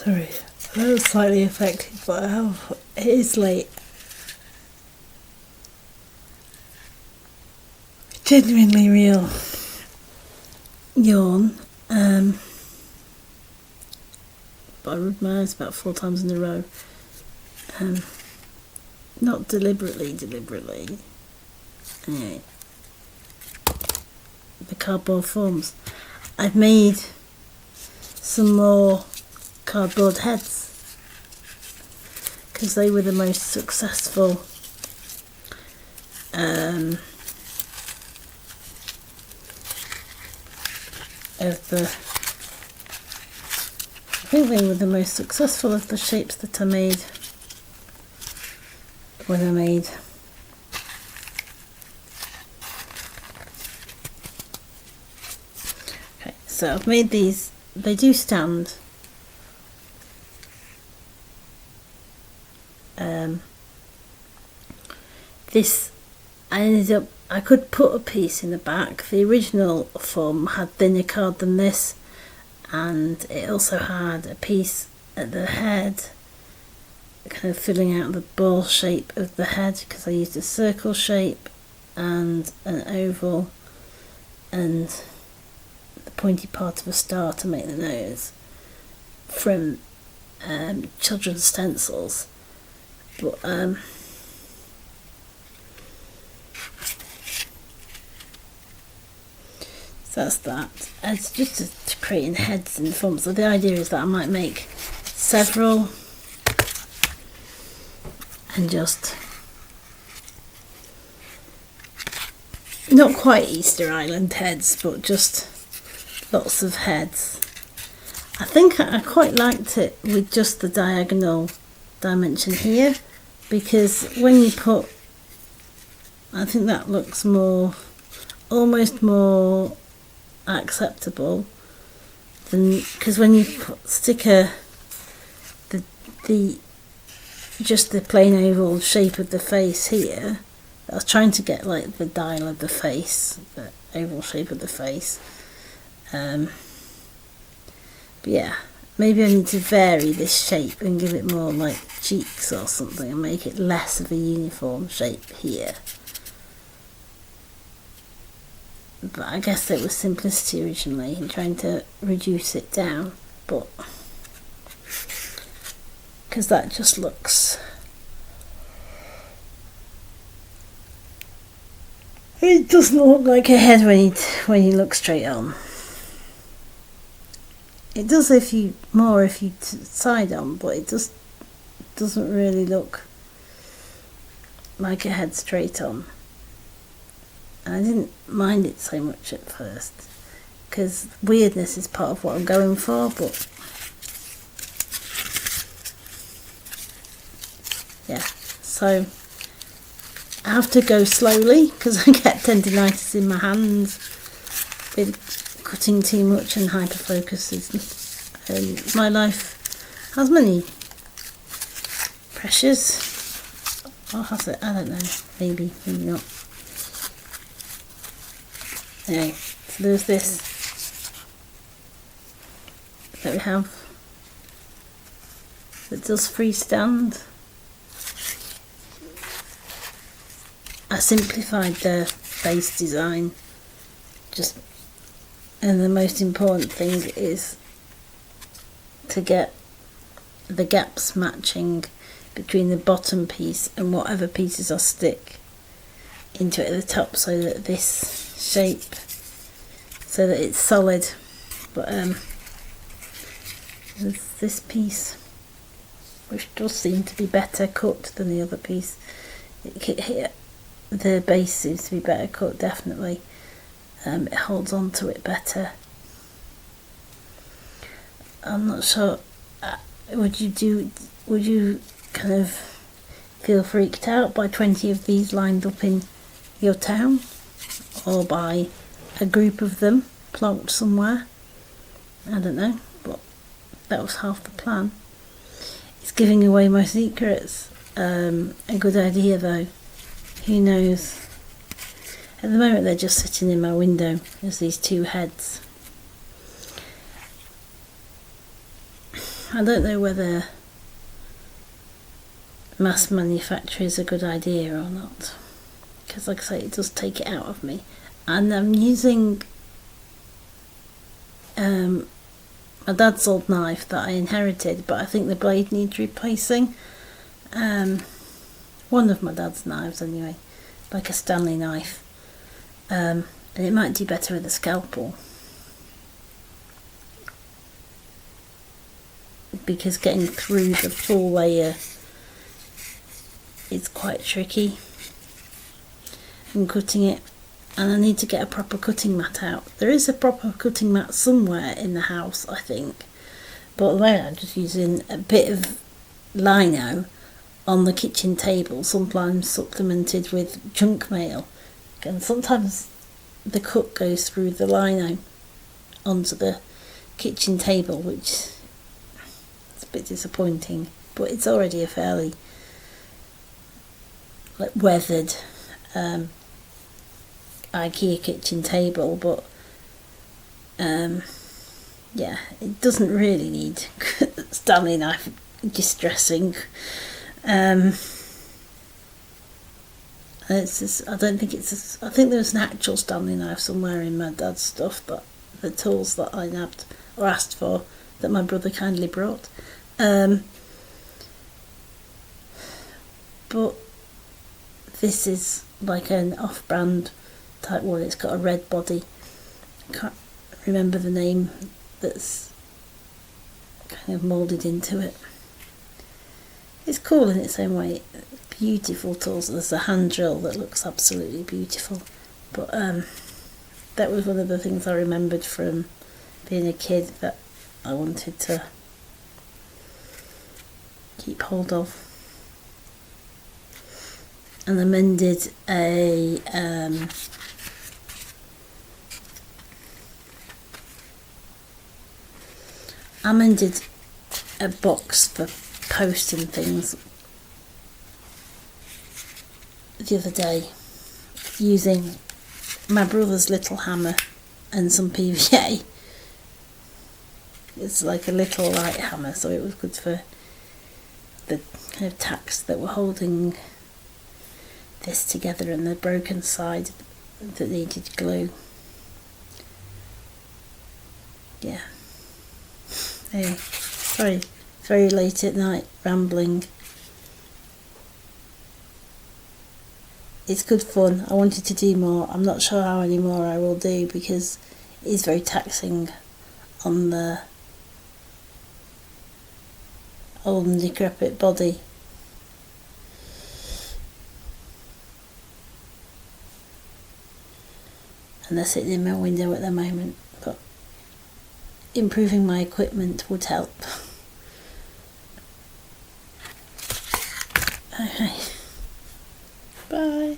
Sorry, I was slightly affected, but it is late. Genuinely real yawn. But I rubbed my eyes about 4 times in a row. Not deliberately. Anyway, the cardboard forms. I've made some more cardboard heads because they were the most successful I think they were the most successful of the shapes that I made when I made so I've made these. They do stand. This I could put a piece in the back. The original form had thinner card than this, and it also had a piece at the head, kind of filling out the ball shape of the head, because I used a circle shape and an oval and the pointy part of a star to make the nose from children's stencils. But so that's that. It's just to creating heads and forms. So the idea is that I might make several and just not quite Easter Island heads, but just lots of heads. I think I quite liked it with just the diagonal dimension here, because when you put, I think that looks almost more acceptable than, because when you stick just the plain oval shape of the face here, I was trying to get like the dial of the face, the oval shape of the face. But yeah, maybe I need to vary this shape and give it more like cheeks or something and make it less of a uniform shape here. But I guess it was simplicity originally and trying to reduce it down, but because that just looks, it doesn't look like a head when you look straight on. It does if you side on, but it just doesn't really look like a head straight on. And I didn't mind it so much at first, because weirdness is part of what I'm going for, but yeah, so I have to go slowly because I get tendinitis in my hands with cutting too much and hyperfocus. My life has many pressures, or has it? I don't know, maybe not. Anyway, so there's this that we have that does freestand. I simplified the base design, and the most important thing is to get the gaps matching between the bottom piece and whatever pieces I stick into it at the top, so that this shape, so that it's solid. But there's this piece which does seem to be better cut than the other piece here. The base seems to be better cut, definitely. It holds on to it better. I'm not sure, would you kind of feel freaked out by 20 of these lined up in your town, or by a group of them plonked somewhere? I don't know, but that was half the plan. It's giving away my secrets. A good idea though, who knows. At the moment they're just sitting in my window as these two heads. I don't know whether mass manufacture is a good idea or not, because like I say, it does take it out of me. And I'm using my dad's old knife that I inherited, but I think the blade needs replacing. One of my dad's knives anyway, like a Stanley knife, and it might do better with a scalpel, because getting through the full layer is quite tricky and cutting it, and I need to get a proper cutting mat out. There is a proper cutting mat somewhere in the house, I think, but at the moment I'm just using a bit of lino on the kitchen table, sometimes supplemented with junk mail, and sometimes the cut goes through the lino onto the kitchen table, which is a bit disappointing, but it's already a fairly weathered IKEA kitchen table, but yeah, it doesn't really need Stanley knife distressing. It's just, I don't think it's. I think there's an actual Stanley knife somewhere in my dad's stuff, that the tools that I nabbed or asked for that my brother kindly brought. But this is like an off-brand type one. It's got a red body. I can't remember the name that's kind of moulded into it. It's cool in its own way. Beautiful tools. There's a hand drill that looks absolutely beautiful. But that was one of the things I remembered from being a kid that I wanted to keep hold of. And I mended a box for posting things the other day using my brother's little hammer and some PVA. It's like a little light hammer, so it was good for the kind of tacks that were holding this together and the broken side that needed glue. Yeah. Anyway, sorry, very late at night rambling. It's good fun. I wanted to do more. I'm not sure how many more I will do, because it is very taxing on the old and decrepit body. And they're sitting in my window at the moment, but improving my equipment would help. Okay. Bye.